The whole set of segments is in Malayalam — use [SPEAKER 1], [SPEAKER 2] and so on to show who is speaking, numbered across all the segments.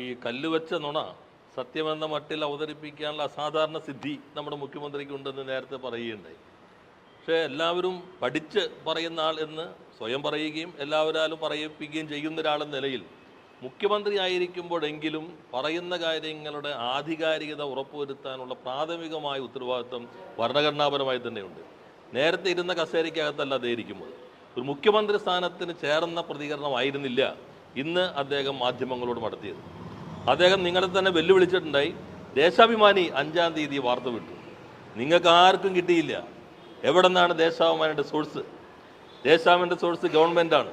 [SPEAKER 1] ഈ കല്ലുവെച്ച നുണ സത്യമെന്ന മട്ടിൽ അവതരിപ്പിക്കാനുള്ള അസാധാരണ സിദ്ധി നമ്മുടെ മുഖ്യമന്ത്രിക്കുണ്ടെന്ന് നേരത്തെ പറയുകയുണ്ടായി. പക്ഷേ എല്ലാവരും പഠിച്ച് പറയുന്ന ആൾ എന്ന് സ്വയം പറയുകയും എല്ലാവരാലും പറയിപ്പിക്കുകയും ചെയ്യുന്ന ഒരാളെന്ന നിലയിൽ മുഖ്യമന്ത്രി ആയിരിക്കുമ്പോഴെങ്കിലും പറയുന്ന കാര്യങ്ങളുടെ ആധികാരികത ഉറപ്പുവരുത്താനുള്ള പ്രാഥമികമായ ഉത്തരവാദിത്വം ഭരണഘടനാപരമായി തന്നെയുണ്ട്. നേരത്തെ ഇരുന്ന കസേരയ്ക്കകത്തല്ല അദ്ദേഹം ഇരിക്കുന്നത്. ഒരു മുഖ്യമന്ത്രി സ്ഥാനത്തിന് ചേർന്ന പ്രതികരണമായിരുന്നില്ല ഇന്ന് അദ്ദേഹം മാധ്യമങ്ങളോട് നടത്തിയത്. അദ്ദേഹം നിങ്ങളെ തന്നെ വെല്ലുവിളിച്ചിട്ടുണ്ടായി. ദേശാഭിമാനി 5-ാം തീയതി വാർത്ത വിട്ടു. നിങ്ങൾക്ക് ആർക്കും കിട്ടിയില്ല. എവിടെ നിന്നാണ് ദേശാഭിമാനിയുടെ സോഴ്സ്? ദേശാഭിമാനിയുടെ സോഴ്സ് ഗവൺമെൻറ്റാണ്.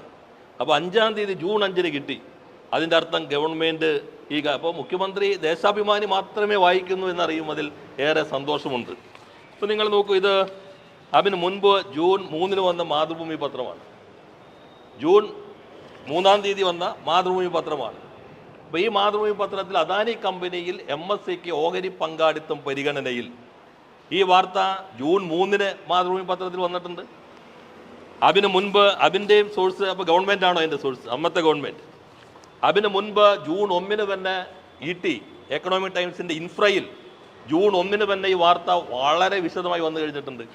[SPEAKER 1] അപ്പോൾ 5-ാം തീയതി ജൂൺ 5-ന് കിട്ടി. അതിൻ്റെ അർത്ഥം ഗവൺമെൻറ് അപ്പോൾ മുഖ്യമന്ത്രി ദേശാഭിമാനി മാത്രമേ വായിക്കുന്നു എന്നറിയുന്നതിൽ ഏറെ സന്തോഷമുണ്ട്. ഇപ്പോൾ നിങ്ങൾ നോക്കൂ, ഇത് അതിന് മുൻപ് ജൂൺ 3-ന് വന്ന മാതൃഭൂമി പത്രമാണ്. ജൂൺ 3-ാം തീയതി വന്ന മാതൃഭൂമി പത്രമാണ്. അപ്പോൾ ഈ മാതൃഭൂമി പത്രത്തിൽ അദാനി കമ്പനിയിൽ MSCക്ക് ഓഹരി പങ്കാളിത്തം പരിഗണനയിൽ, ഈ വാർത്ത ജൂൺ 3-ന് മാതൃഭൂമി പത്രത്തിൽ വന്നിട്ടുണ്ട്. അതിന് മുൻപ് അതിൻ്റെയും സോഴ്സ് അപ്പോൾ ഗവൺമെൻറ്റാണോ അതിൻ്റെ സോഴ്സ്? അന്നത്തെ ഗവൺമെൻറ്. അതിന് മുൻപ് ജൂൺ 1-ന് തന്നെ ET എക്കണോമിക് ടൈംസിൻ്റെ ഇൻഫ്രയിൽ ജൂൺ 1-ന് തന്നെ ഈ വാർത്ത വളരെ വിശദമായി വന്നു കഴിഞ്ഞിട്ടുണ്ട്.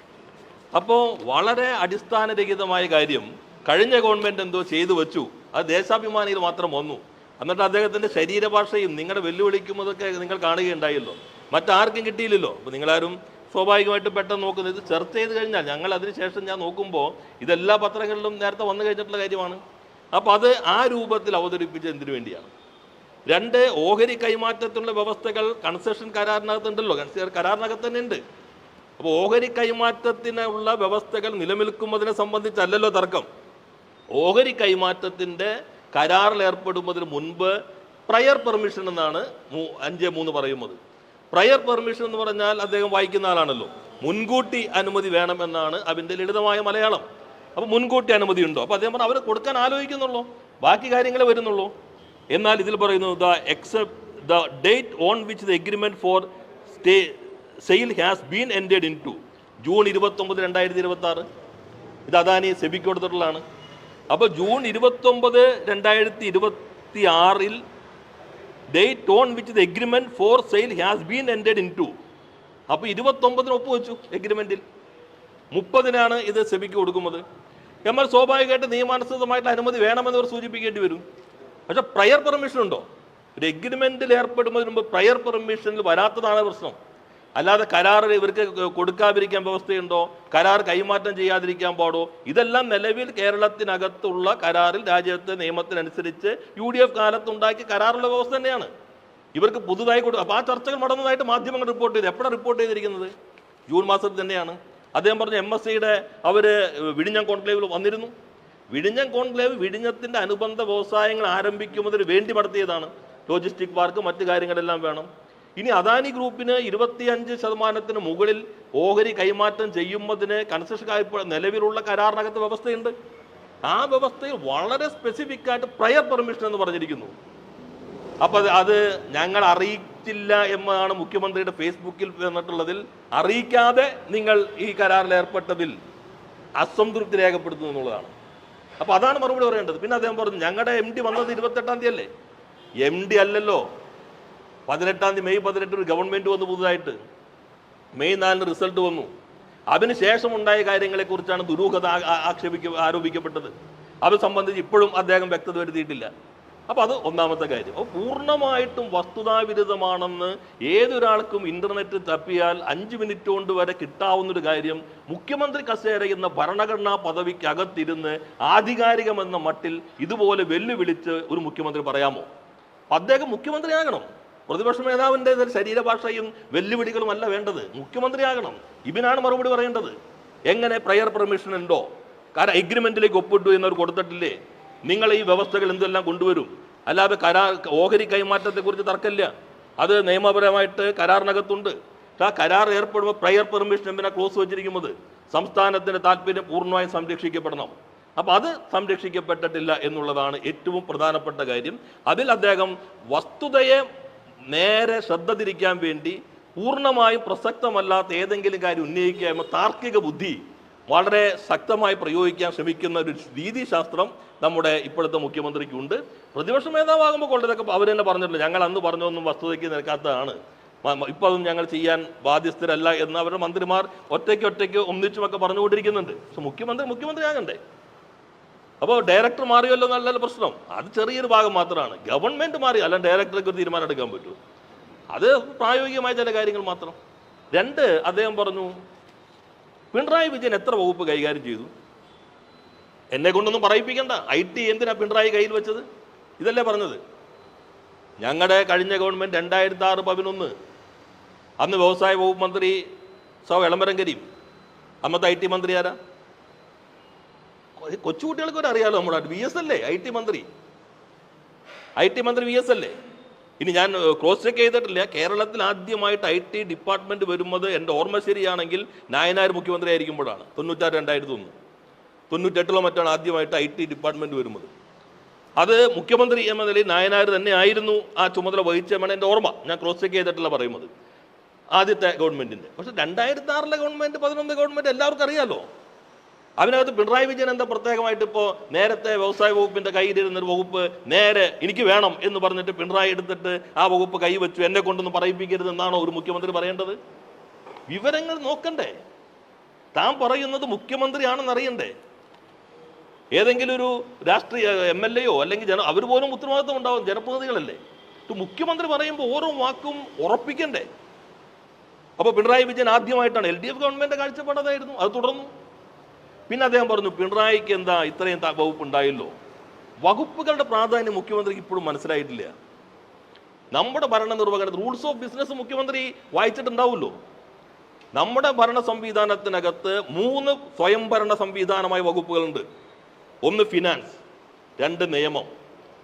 [SPEAKER 1] അപ്പോൾ വളരെ അടിസ്ഥാനരഹിതമായ കാര്യം കഴിഞ്ഞ ഗവൺമെൻറ് എന്തോ ചെയ്തു വെച്ചു, അത് ദേശാഭിമാനിയിൽ മാത്രം വന്നു. എന്നിട്ട് അദ്ദേഹത്തിൻ്റെ ശരീരഭാഷയും നിങ്ങളുടെ വെല്ലുവിളിക്കുന്നതൊക്കെ നിങ്ങൾ കാണുകയുണ്ടായല്ലോ. മറ്റാർക്കും കിട്ടിയില്ലല്ലോ. അപ്പോൾ നിങ്ങളാരും സ്വാഭാവികമായിട്ടും പെട്ടെന്ന് നോക്കുന്നത് ഇത് ചർച്ച ചെയ്ത് കഴിഞ്ഞാൽ ഞങ്ങൾ അതിനുശേഷം ഞാൻ നോക്കുമ്പോൾ ഇതെല്ലാ പത്രങ്ങളിലും നേരത്തെ വന്നു കഴിഞ്ഞിട്ടുള്ള കാര്യമാണ്. അപ്പോൾ അത് ആ രൂപത്തിൽ അവതരിപ്പിച്ചത് എന്തിനു വേണ്ടിയാണ്? 2, ഓഹരി കൈമാറ്റത്തിലുള്ള വ്യവസ്ഥകൾ കൺസെഷൻ കരാറിനകത്തുണ്ടല്ലോ, കരാറിനകത്ത് തന്നെ ഉണ്ട്. അപ്പോൾ ഓഹരി കൈമാറ്റത്തിനുള്ള വ്യവസ്ഥകൾ നിലനിൽക്കുന്നതിനെ സംബന്ധിച്ചല്ലല്ലോ തർക്കം. ഓഹരി കൈമാറ്റത്തിൻ്റെ കരാറിൽ ഏർപ്പെടുന്നതിന് മുൻപ് പ്രയർ പെർമിഷൻ എന്നാണ് 5(3) പറയുന്നത്. പ്രയർ പെർമിഷൻ എന്ന് പറഞ്ഞാൽ അദ്ദേഹം വായിക്കുന്ന ആളാണല്ലോ. മുൻകൂട്ടി അനുമതി വേണമെന്നാണ് അതിൻ്റെ ലളിതമായ മലയാളം. അപ്പോൾ മുൻകൂട്ടി അനുമതി ഉണ്ടോ? അപ്പോൾ അദ്ദേഹം അവർ കൊടുക്കാൻ ആലോചിക്കുന്നുള്ളൂ, ബാക്കി കാര്യങ്ങളെ വരുന്നുള്ളൂ. എന്നാൽ ഇതിൽ പറയുന്നു the date on which the agreement for sale has been entered into June 29, 2026. ഇത് അദാനി സെബിക്ക് കൊടുത്തിട്ടുള്ളതാണ്. അപ്പോൾ June 29, 2026 date on which the agreement for sale has been entered into. അപ്പോൾ 29-ന് ഒപ്പുവെച്ചു എഗ്രിമെൻറ്റിൽ. 30-നാണ് ഇത് സെബിക്ക് കൊടുക്കുന്നത്. എന്നാൽ സ്വാഭാവികമായിട്ട് നിയമാനുസൃതമായിട്ടുള്ള അനുമതി വേണമെന്നവർ സൂചിപ്പിക്കേണ്ടി വരും. പക്ഷേ പ്രയർ പെർമിഷൻ ഉണ്ടോ? ഒരു എഗ്രിമെൻറ്റിൽ ഏർപ്പെടുന്നതിന് മുമ്പ് പ്രയർ പെർമിഷനിൽ വരാത്തതാണ് പ്രശ്നം. അല്ലാതെ കരാർ ഇവർക്ക് കൊടുക്കാതിരിക്കാൻ വ്യവസ്ഥയുണ്ടോ? കരാർ കൈമാറ്റം ചെയ്യാതിരിക്കാൻ പാടോ? ഇതെല്ലാം നിലവിൽ കേരളത്തിനകത്തുള്ള കരാറിൽ രാജ്യത്തെ നിയമത്തിനനുസരിച്ച് UDF കാലത്തുണ്ടാക്കിയ കരാറുള്ള വ്യവസ്ഥ തന്നെയാണ്. ഇവർക്ക് പുതുതായി അപ്പോൾ ആ ചർച്ചകൾ നടന്നതായിട്ട് മാധ്യമങ്ങൾ റിപ്പോർട്ട് ചെയ്തു. എപ്പോഴാണ് റിപ്പോർട്ട് ചെയ്തിരിക്കുന്നത്? ജൂൺ മാസത്തിൽ തന്നെയാണ്. അദ്ദേഹം പറഞ്ഞു MSCയുടെ അവർ വിഴിഞ്ഞം കോൺക്ലേവിൽ വന്നിരുന്നു. വിഴിഞ്ഞം കോൺക്ലേവ് വിഴിഞ്ഞത്തിൻ്റെ അനുബന്ധ വ്യവസായങ്ങൾ ആരംഭിക്കുന്നതിന് വേണ്ടി നടത്തിയതാണ്. ലോജിസ്റ്റിക് പാർക്ക്, മറ്റു കാര്യങ്ങളെല്ലാം വേണം. ഇനി അദാനി ഗ്രൂപ്പിന് 25% മുകളിൽ ഓഹരി കൈമാറ്റം ചെയ്യുന്നതിന് കൺസെഷൻ നിലവിലുള്ള കരാറിനകത്ത് വ്യവസ്ഥയുണ്ട്. ആ വ്യവസ്ഥയിൽ വളരെ സ്പെസിഫിക് ആയിട്ട് പ്രയർ പെർമിഷൻ എന്ന് പറഞ്ഞിരിക്കുന്നു. അപ്പോൾ അത് ഞങ്ങൾ അറിയിച്ചില്ല എന്നാണ് മുഖ്യമന്ത്രിയുടെ ഫേസ്ബുക്കിൽ വന്നിട്ടുള്ളതിൽ. അറിയിക്കാതെ നിങ്ങൾ ഈ കരാറിൽ ഏർപ്പെട്ടതിൽ അസംതൃപ്തി രേഖപ്പെടുത്തുന്നു എന്നുള്ളതാണ്. അപ്പോൾ അതാണ് മറുപടി പറയേണ്ടത്. പിന്നെ അദ്ദേഹം പറഞ്ഞു ഞങ്ങളുടെ MD വന്നത് 28-ാം തീയതി അല്ലേ? MD അല്ലല്ലോ. 18-ാം തീയതി മെയ് 18 ഒരു ഗവൺമെൻറ് വന്നു പുതുതായിട്ട്. മെയ് 4-ന് റിസൾട്ട് വന്നു. അതിനുശേഷം ഉണ്ടായ കാര്യങ്ങളെക്കുറിച്ചാണ് ദുരൂഹത ആരോപിക്കപ്പെട്ടത്. അത് സംബന്ധിച്ച് ഇപ്പോഴും അദ്ദേഹം വ്യക്തത വരുത്തിയിട്ടില്ല. അപ്പോൾ അത് ഒന്നാമത്തെ കാര്യം. അപ്പോൾ പൂർണ്ണമായിട്ടും വസ്തുതാവിരുദ്ധമാണെന്ന് ഏതൊരാൾക്കും ഇൻ്റർനെറ്റ് തപ്പിയാൽ 5 മിനിറ്റ് കൊണ്ട് വരെ കിട്ടാവുന്നൊരു കാര്യം മുഖ്യമന്ത്രി കസേര എന്ന ഭരണഘടനാ പദവിക്കകത്തിരുന്ന് ആധികാരികമെന്ന മട്ടിൽ ഇതുപോലെ വെല്ലുവിളിച്ച് ഒരു മുഖ്യമന്ത്രി പറയാമോ? അദ്ദേഹം മുഖ്യമന്ത്രിയാകണം. പ്രതിപക്ഷ നേതാവിൻ്റെ ശരീരഭാഷയും വെല്ലുവിളികളും അല്ല വേണ്ടത്, മുഖ്യമന്ത്രിയാകണം. ഇതിനാണ് മറുപടി പറയേണ്ടത്. എങ്ങനെ പ്രയർ പെർമിഷൻ ഉണ്ടോ? കാരണം എഗ്രിമെൻറ്റിലേക്ക് ഒപ്പിട്ടു എന്നവർ കൊടുത്തിട്ടില്ലേ? നിങ്ങൾ ഈ വ്യവസ്ഥകൾ എന്തെല്ലാം കൊണ്ടുവരും. അല്ലാതെ ഓഹരി കൈമാറ്റത്തെക്കുറിച്ച് തർക്കമില്ല, അത് നിയമപരമായിട്ട് കരാറിനകത്തുണ്ട്. ആ കരാർ ഏർപ്പെടുമ്പോൾ പ്രയർ പെർമിഷൻ എന്തിനാ ക്ലോസ് വെച്ചിരിക്കുന്നത്? സംസ്ഥാനത്തിൻ്റെ താല്പര്യം പൂർണ്ണമായും സംരക്ഷിക്കപ്പെടണം. അപ്പോൾ അത് സംരക്ഷിക്കപ്പെട്ടിട്ടില്ല എന്നുള്ളതാണ് ഏറ്റവും പ്രധാനപ്പെട്ട കാര്യം. അതിൽ അദ്ദേഹം വസ്തുതയെ നേരെ ശ്രദ്ധ തിരിക്കാൻ വേണ്ടി പൂർണ്ണമായും പ്രസക്തമല്ലാത്ത ഏതെങ്കിലും കാര്യം ഉന്നയിക്കുക എന്ന താർക്കിക ബുദ്ധി വളരെ ശക്തമായി പ്രയോഗിക്കാൻ ശ്രമിക്കുന്ന ഒരു രീതിശാസ്ത്രം നമ്മുടെ ഇപ്പോഴത്തെ മുഖ്യമന്ത്രിക്കുണ്ട്. പ്രതിപക്ഷ നേതാവാകുമ്പോൾ കൊണ്ടതൊക്കെ അവർ തന്നെ പറഞ്ഞിട്ടില്ല, ഞങ്ങൾ അന്ന് പറഞ്ഞൊന്നും വസ്തുതയ്ക്ക് നിൽക്കാത്തതാണ്, ഇപ്പോൾ അതും ഞങ്ങൾ ചെയ്യാൻ ബാധ്യസ്ഥരല്ല എന്ന് അവരുടെ മന്ത്രിമാർ ഒറ്റയ്ക്ക് ഒന്നിച്ചുമൊക്കെ പറഞ്ഞുകൊണ്ടിരിക്കുന്നുണ്ട്. പക്ഷെ മുഖ്യമന്ത്രി ആകണ്ടേ? അപ്പോൾ ഡയറക്ടർ മാറിയല്ലോ എന്നല്ല പ്രശ്നം, അത് ചെറിയൊരു ഭാഗം മാത്രമാണ്. ഗവൺമെൻറ് മാറി, അല്ല ഡയറക്ടർക്ക് ഒരു തീരുമാനം എടുക്കാൻ പറ്റൂ? അത് പ്രായോഗികമായ ചില കാര്യങ്ങൾ മാത്രം. 2, അദ്ദേഹം പറഞ്ഞു പിണറായി വിജയൻ എത്ര വകുപ്പ് കൈകാര്യം ചെയ്തു? എന്നെ കൊണ്ടൊന്നും പറയിപ്പിക്കണ്ട. IT എന്തിനാ പിണറായി കയ്യിൽ വെച്ചത്? ഇതല്ലേ പറഞ്ഞത്. ഞങ്ങളുടെ കഴിഞ്ഞ ഗവൺമെൻറ് 2006-11 അന്ന് വ്യവസായ വകുപ്പ് മന്ത്രി എളമരം കരീം, അന്നത്തെ IT മന്ത്രി ആരാ? കൊച്ചുകുട്ടികൾക്ക് ഒരു അറിയാലോ, നമ്മുടെ VS അല്ലേ IT മന്ത്രി VS അല്ലേ? ഇനി ഞാൻ ക്രോസ് ചെക്ക് ചെയ്തിട്ടില്ല, കേരളത്തിൽ ആദ്യമായിട്ട് IT ഡിപ്പാർട്ട്മെന്റ് വരുന്നത് എൻ്റെ ഓർമ്മ ശരിയാണെങ്കിൽ നായനാർ മുഖ്യമന്ത്രി ആയിരിക്കുമ്പോഴാണ്. 96-2001 98 മറ്റാണ് ആദ്യമായിട്ട് IT ഡിപ്പാർട്ട്മെന്റ് വരുന്നത്. അത് മുഖ്യമന്ത്രി എന്ന നിലയിൽ നായനാർ തന്നെ ആയിരുന്നു ആ ചുമതല വഹിച്ചെന്നാണ് എൻ്റെ ഓർമ്മ. ഞാൻ ക്രോസ് ചെക്ക് ചെയ്തിട്ടില്ല പറയുന്നത്, ആദ്യത്തെ ഗവൺമെന്റിന്റെ. പക്ഷെ 2006 ഗവൺമെന്റ് 11 ഗവൺമെന്റ് എല്ലാവർക്കും അറിയാലോ. അതിനകത്ത് പിണറായി വിജയൻ എന്താ പ്രത്യേകമായിട്ട്? ഇപ്പോൾ നേരത്തെ വ്യവസായ വകുപ്പിന്റെ കയ്യിലിരുന്നൊരു വകുപ്പ് നേരെ എനിക്ക് വേണം എന്ന് പറഞ്ഞിട്ട് പിണറായി എടുത്തിട്ട് ആ വകുപ്പ് കൈവച്ചു, എന്നെ കൊണ്ടൊന്നും പറയിപ്പിക്കരുത് എന്നാണോ ഒരു മുഖ്യമന്ത്രി പറയേണ്ടത്? വിവരങ്ങൾ നോക്കണ്ടേ? താൻ പറയുന്നത് മുഖ്യമന്ത്രിയാണെന്ന് അറിയണ്ടേ? ഏതെങ്കിലും ഒരു രാഷ്ട്രീയ MLA-യോ അല്ലെങ്കിൽ അവർ പോലും ഉത്തരവാദിത്വം ഉണ്ടാവും, ജനപ്രതിനിധികളല്ലേ. മുഖ്യമന്ത്രി പറയുമ്പോൾ ഓരോ വാക്കും ഉറപ്പിക്കണ്ടേ? അപ്പോൾ പിണറായി വിജയൻ ആദ്യമായിട്ടാണ്, LDF ഗവൺമെന്റ് കാഴ്ചപ്പാടതായിരുന്നു, അത് തുടർന്നു. പിന്നെ അദ്ദേഹം പറഞ്ഞു പിണറായിക്ക് എന്താ ഇത്രയും വകുപ്പ് ഉണ്ടായല്ലോ. വകുപ്പുകളുടെ പ്രാധാന്യം മുഖ്യമന്ത്രിക്ക് ഇപ്പോഴും മനസ്സിലായിട്ടില്ല. നമ്മുടെ ഭരണനിർവഹണ റൂൾസ് ഓഫ് ബിസിനസ് മുഖ്യമന്ത്രി വായിച്ചിട്ടുണ്ടാവുമല്ലോ. നമ്മുടെ ഭരണ സംവിധാനത്തിനകത്ത് 3 സ്വയംഭരണ സംവിധാനമായ വകുപ്പുകളുണ്ട്. 1 ഫിനാൻസ്, 2 നിയമം,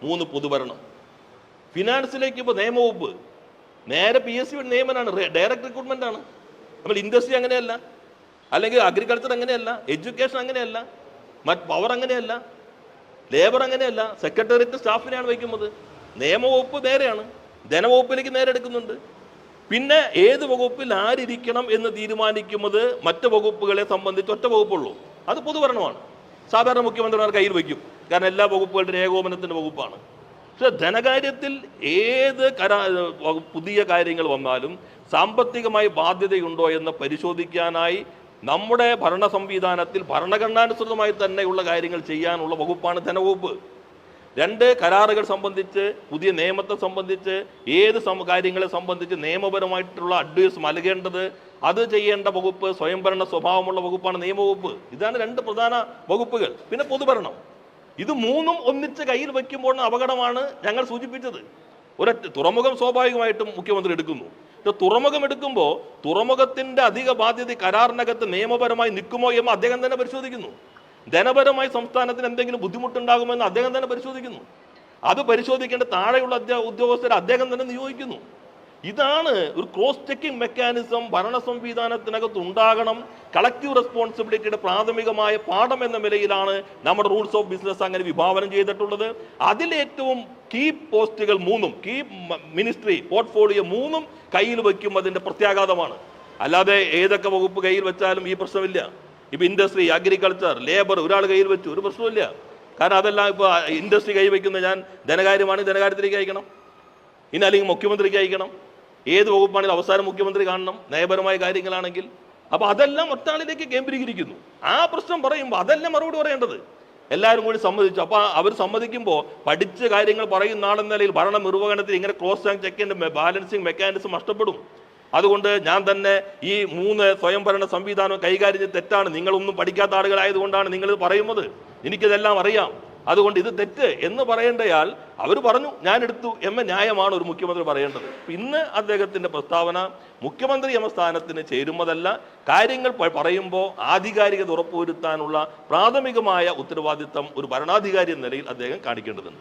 [SPEAKER 1] 3 പൊതുഭരണം. ഫിനാൻസിലേക്ക് ഇപ്പോൾ നിയമവകുപ്പ് നേരെ PSC നിയമനാണ്, ഡയറക്ട് റിക്രൂട്ട്മെന്റ് ആണ്. നമ്മൾ ഇൻഡസ്ട്രി അങ്ങനെയല്ല, അല്ലെങ്കിൽ അഗ്രികൾച്ചർ അങ്ങനെയല്ല, എഡ്യൂക്കേഷൻ അങ്ങനെയല്ല, പവർ അങ്ങനെയല്ല, ലേബർ അങ്ങനെയല്ല. സെക്രട്ടേറിയറ്റ് സ്റ്റാഫിനെയാണ് വയ്ക്കുന്നത്. നിയമവകുപ്പ് നേരെയാണ്, ധനവകുപ്പിലേക്ക് നേരെ എടുക്കുന്നുണ്ട്. പിന്നെ ഏത് വകുപ്പിൽ ആരിരിക്കണം എന്ന് തീരുമാനിക്കുന്നത് മറ്റ് വകുപ്പുകളെ സംബന്ധിച്ച് ഒറ്റ വകുപ്പുള്ളൂ, അത് പൊതുഭരണമാണ്. സാധാരണ മുഖ്യമന്ത്രിമാർ കയ്യിൽ വയ്ക്കും, കാരണം എല്ലാ വകുപ്പുകളുടെ ഏകോപനത്തിൻ്റെ വകുപ്പാണ്. പക്ഷെ ധനകാര്യത്തിൽ ഏത് പുതിയ കാര്യങ്ങൾ വന്നാലും സാമ്പത്തികമായി ബാധ്യതയുണ്ടോ എന്ന് പരിശോധിക്കാനായി നമ്മുടെ ഭരണ സംവിധാനത്തിൽ ഭരണഘടനാനുസൃതമായി തന്നെയുള്ള കാര്യങ്ങൾ ചെയ്യാനുള്ള വകുപ്പാണ് ധനവകുപ്പ്. 2 കരാറുകൾ സംബന്ധിച്ച്, പുതിയ നിയമത്തെ സംബന്ധിച്ച്, ഏത് കാര്യങ്ങളെ സംബന്ധിച്ച് നിയമപരമായിട്ടുള്ള അഡ്വൈസ് നൽകേണ്ടത്, അത് ചെയ്യേണ്ട വകുപ്പ് സ്വയംഭരണ സ്വഭാവമുള്ള വകുപ്പാണ് നിയമവകുപ്പ്. ഇതാണ് 2 പ്രധാന വകുപ്പുകൾ. പിന്നെ പൊതുഭരണം. ഇത് 3ഉം ഒന്നിച്ച് കയ്യിൽ വയ്ക്കുമ്പോൾ അപകടമാണ് ഞങ്ങൾ സൂചിപ്പിച്ചത്. തുറമുഖം സ്വാഭാവികമായിട്ടും മുഖ്യമന്ത്രി എടുക്കുന്നു. തുറമുഖം എടുക്കുമ്പോൾ തുറമുഖത്തിന്റെ അധിക ബാധ്യത കരാറിനകത്ത് നിയമപരമായി നിൽക്കുമോ എന്ന് അദ്ദേഹം തന്നെ പരിശോധിക്കുന്നു. ധനപരമായി സംസ്ഥാനത്തിന് എന്തെങ്കിലും ബുദ്ധിമുട്ടുണ്ടാകുമെന്ന് അദ്ദേഹം തന്നെ പരിശോധിക്കുന്നു. അത് പരിശോധിക്കേണ്ട താഴെയുള്ള ഉദ്യോഗസ്ഥരെ അദ്ദേഹം തന്നെ നിയോഗിക്കുന്നു. ഇതാണ് ഒരു ക്രോസ് ചെക്കിംഗ് മെക്കാനിസം ഭരണ സംവിധാനത്തിനകത്ത് ഉണ്ടാകണം. കളക്റ്റീവ് റെസ്പോൺസിബിലിറ്റിയുടെ പ്രാഥമികമായ പാഠം എന്ന നിലയിലാണ് നമ്മുടെ റൂൾസ് ഓഫ് ബിസിനസ് അങ്ങനെ വിഭാവനം ചെയ്തിട്ടുള്ളത്. അതിലേറ്റവും കീ പോസ്റ്റുകൾ 3ഉം, കീ മിനിസ്ട്രി പോർട്ട്ഫോളിയോ 3ഉം കയ്യിൽ വയ്ക്കും അതിൻ്റെ പ്രത്യാഘാതമാണ്. അല്ലാതെ ഏതൊക്കെ വകുപ്പ് കയ്യിൽ വെച്ചാലും ഈ പ്രശ്നമില്ല. ഇപ്പം ഇൻഡസ്ട്രി, അഗ്രികൾച്ചർ, ലേബർ ഒരാൾ കയ്യിൽ വെച്ചു, ഒരു പ്രശ്നമില്ല. കാരണം അതെല്ലാം ഇപ്പോൾ ഇൻഡസ്ട്രി കൈവയ്ക്കുന്ന ഞാൻ ധനകാര്യമാണ്, ധനകാര്യത്തിലേക്ക് അയക്കണം, ഇനി അല്ലെങ്കിൽ മുഖ്യമന്ത്രിക്ക് അയക്കണം. ഏത് വകുപ്പാണെങ്കിലും അവസാനം മുഖ്യമന്ത്രി കാണണം, നയപരമായ കാര്യങ്ങളാണെങ്കിൽ. അപ്പോൾ അതെല്ലാം ഒറ്റാളിലേക്ക് കേന്ദ്രീകരിക്കുന്നു. ആ പ്രശ്നം പറയുമ്പോൾ അതെല്ലാം മറുപടി പറയേണ്ടത് എല്ലാവരും കൂടി സമ്മതിച്ചു. അപ്പോൾ അവർ സമ്മതിക്കുമ്പോൾ പഠിച്ച കാര്യങ്ങൾ പറയുന്ന ആളെന്ന നിലയിൽ ഭരണ നിർവഹണത്തിൽ ഇങ്ങനെ ക്രോസ് ചെക്കിൻ്റെ ബാലൻസിങ് മെക്കാനിസം നഷ്ടപ്പെടും. അതുകൊണ്ട് ഞാൻ തന്നെ ഈ 3 സ്വയംഭരണ സംവിധാനം കൈകാര്യം തെറ്റാണ്, നിങ്ങളൊന്നും പഠിക്കാത്ത ആളുകളായതുകൊണ്ടാണ് നിങ്ങളിത് പറയുന്നത്, എനിക്കിതെല്ലാം അറിയാം, അതുകൊണ്ട് ഇത് തെറ്റ് എന്ന് പറയേണ്ടയാൾ അവർ പറഞ്ഞു ഞാൻ എടുത്തു എന്ന ന്യായമാണ് ഒരു മുഖ്യമന്ത്രി പറയേണ്ടത്. ഇന്ന് അദ്ദേഹത്തിന്റെ പ്രസ്താവന മുഖ്യമന്ത്രി എന്ന സ്ഥാനത്തിന് ചേരുന്നതല്ല. കാര്യങ്ങൾ പറയുമ്പോൾ ആധികാരികത ഉറപ്പുവരുത്താനുള്ള പ്രാഥമികമായ ഉത്തരവാദിത്തം ഒരു ഭരണാധികാരി എന്ന നിലയിൽ അദ്ദേഹം കാണിക്കേണ്ടതുണ്ട്.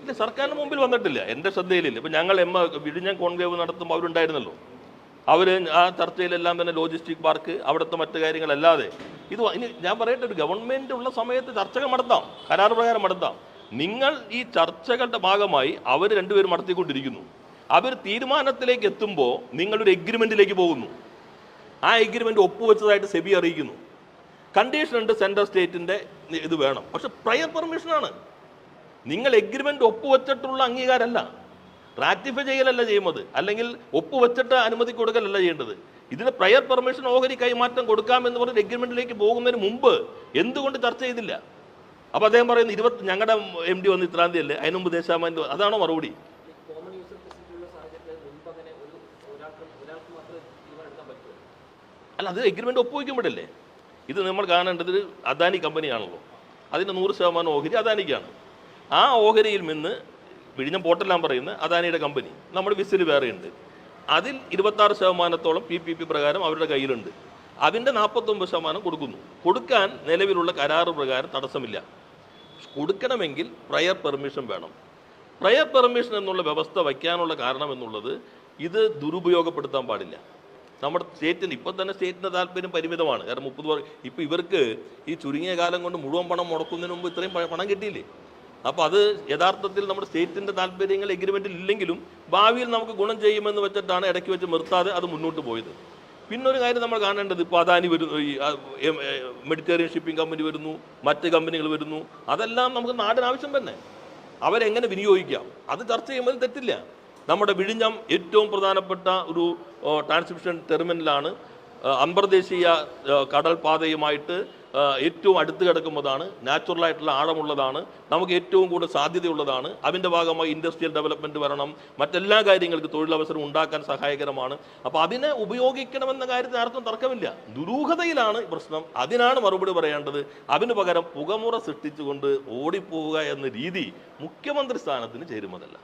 [SPEAKER 1] ഇല്ല, സർക്കാരിന് മുമ്പിൽ വന്നിട്ടില്ല, എൻ്റെ ശ്രദ്ധയിലില്ല. ഇപ്പം ഞങ്ങൾ വിഴിഞ്ഞം കോൺക്ലേവ് നടത്തുമ്പോൾ അവരുണ്ടായിരുന്നല്ലോ. അവർ ആ ചർച്ചയിലെല്ലാം തന്നെ ലോജിസ്റ്റിക് പാർക്ക്, അവിടുത്തെ മറ്റു കാര്യങ്ങളല്ലാതെ ഇനി ഞാൻ പറയട്ടെ, ഒരു ഗവൺമെൻറ് ഉള്ള സമയത്ത് ചർച്ചകൾ നടത്താം, കരാർ പ്രകാരം നടത്താം. നിങ്ങൾ ഈ ചർച്ചകളുടെ ഭാഗമായി അവർ രണ്ടുപേരും നടത്തിക്കൊണ്ടിരിക്കുന്നു. അവർ തീരുമാനത്തിലേക്ക് എത്തുമ്പോൾ നിങ്ങളൊരു എഗ്രിമെന്റിലേക്ക് പോകുന്നു. ആ എഗ്രിമെന്റ് ഒപ്പുവെച്ചതായിട്ട് സെബി അറിയിക്കുന്നു. കണ്ടീഷൻ ഉണ്ട്, സെൻട്രൽ സ്റ്റേറ്റിന്റെ ഇത് വേണം. പക്ഷെ പ്രയർ പെർമിഷനാണ്. നിങ്ങൾ എഗ്രിമെന്റ് ഒപ്പുവെച്ചിട്ടുള്ള അംഗീകാരമല്ല, റാറ്റിഫൈ ചെയ്യലല്ല ചെയ്യുന്നത്, അല്ലെങ്കിൽ ഒപ്പുവെച്ചിട്ട് അനുമതി കൊടുക്കലല്ല ചെയ്യേണ്ടത്. ഇതിന് പ്രയർ പെർമിഷൻ ഓഹരി കൈമാറ്റം കൊടുക്കാമെന്ന് പറഞ്ഞ് എഗ്രിമെന്റിലേക്ക് പോകുന്നതിന് മുമ്പ് എന്തുകൊണ്ട് ചർച്ച ചെയ്തില്ല? അപ്പോൾ അദ്ദേഹം പറയുന്നത് ഞങ്ങളുടെ MD വന്ന് ഇത്രാം തീയതി അല്ലേ, അതിന് മുമ്പ് ദേശാമാൻ്റെ, അതാണോ മറുപടി? അല്ല, അത് എഗ്രിമെന്റ് ഒപ്പുവെക്കുമ്പോഴല്ലേ. ഇത് നമ്മൾ കാണേണ്ടത് അദാനി കമ്പനിയാണല്ലോ, അതിൻ്റെ 100% ഓഹരി അദാനിക്കാണ്. ആ ഓഹരിയിൽ നിന്ന് വിഴിഞ്ഞം പോർട്ടെല്ലാം പറയുന്നത് അദാനിയുടെ കമ്പനി, നമ്മുടെ വിസിൽ വേറെയുണ്ട്. അതിൽ 26% PPP പ്രകാരം അവരുടെ കയ്യിലുണ്ട്. അതിൻ്റെ 49% കൊടുക്കുന്നു. കൊടുക്കാൻ നിലവിലുള്ള കരാറ് പ്രകാരം തടസ്സമില്ല. കൊടുക്കണമെങ്കിൽ പ്രയർ പെർമിഷൻ വേണം. പ്രയർ പെർമിഷൻ എന്നുള്ള വ്യവസ്ഥ വയ്ക്കാനുള്ള കാരണം എന്നുള്ളത് ഇത് ദുരുപയോഗപ്പെടുത്താൻ പാടില്ല. നമ്മുടെ സ്റ്റേറ്റിന് ഇപ്പം തന്നെ സ്റ്റേറ്റിൻ്റെ താല്പര്യം പരിമിതമാണ്. കാരണം 30 ഇപ്പം ഇവർക്ക് ഈ ചുരുങ്ങിയ കാലം കൊണ്ട് മുഴുവൻ പണം മുടക്കുന്നതിന് മുമ്പ് ഇത്രയും പണം കിട്ടിയില്ലേ. അപ്പോൾ അത് യഥാർത്ഥത്തിൽ നമ്മുടെ സ്റ്റേറ്റിൻ്റെ താല്പര്യങ്ങൾ എഗ്രിമെൻറ്റിൽ ഇല്ലെങ്കിലും ഭാവിയിൽ നമുക്ക് ഗുണം ചെയ്യുമെന്ന് വെച്ചിട്ടാണ് ഇടയ്ക്ക് വെച്ച് നിർത്താതെ അത് മുന്നോട്ട് പോയത്. പിന്നൊരു കാര്യം നമ്മൾ കാണേണ്ടത്, ഇപ്പോൾ അദാനി വരുന്നു, ഈ മെഡിറ്ററേനിയൻ ഷിപ്പിംഗ് കമ്പനി വരുന്നു, മറ്റ് കമ്പനികൾ വരുന്നു. അതെല്ലാം നമുക്ക് നാടിന് ആവശ്യം തന്നെ. അവരെങ്ങനെ വിനിയോഗിക്കാം അത് ചർച്ച ചെയ്യുമ്പോൾ തെറ്റില്ല. നമ്മുടെ വിഴിഞ്ഞം ഏറ്റവും പ്രധാനപ്പെട്ട ഒരു ട്രാൻസ്മിഷൻ ടെർമിനലാണ്. അന്തർദേശീയ കടൽ പാതയുമായിട്ട് ഏറ്റവും അടുത്ത് കിടക്കുന്നതാണ്. നാച്ചുറലായിട്ടുള്ള ആഴമുള്ളതാണ്. നമുക്ക് ഏറ്റവും കൂടുതൽ സാധ്യതയുള്ളതാണ്. അതിൻ്റെ ഭാഗമായി ഇൻഡസ്ട്രിയൽ ഡെവലപ്മെൻറ്റ് വരണം, മറ്റെല്ലാ കാര്യങ്ങൾക്ക് തൊഴിലവസരം ഉണ്ടാക്കാൻ സഹായകരമാണ്. അപ്പോൾ അതിനെ ഉപയോഗിക്കണമെന്ന കാര്യത്തിൽ ആർക്കും തർക്കമില്ല. ദുരൂഹതയിലാണ് പ്രശ്നം. അതിനാണ് മറുപടി പറയേണ്ടത്. അതിനു പകരം പുകമുറ സൃഷ്ടിച്ചുകൊണ്ട് ഓടിപ്പോവുക എന്ന രീതി മുഖ്യമന്ത്രി സ്ഥാനത്തിന് ചേരുന്നതല്ല.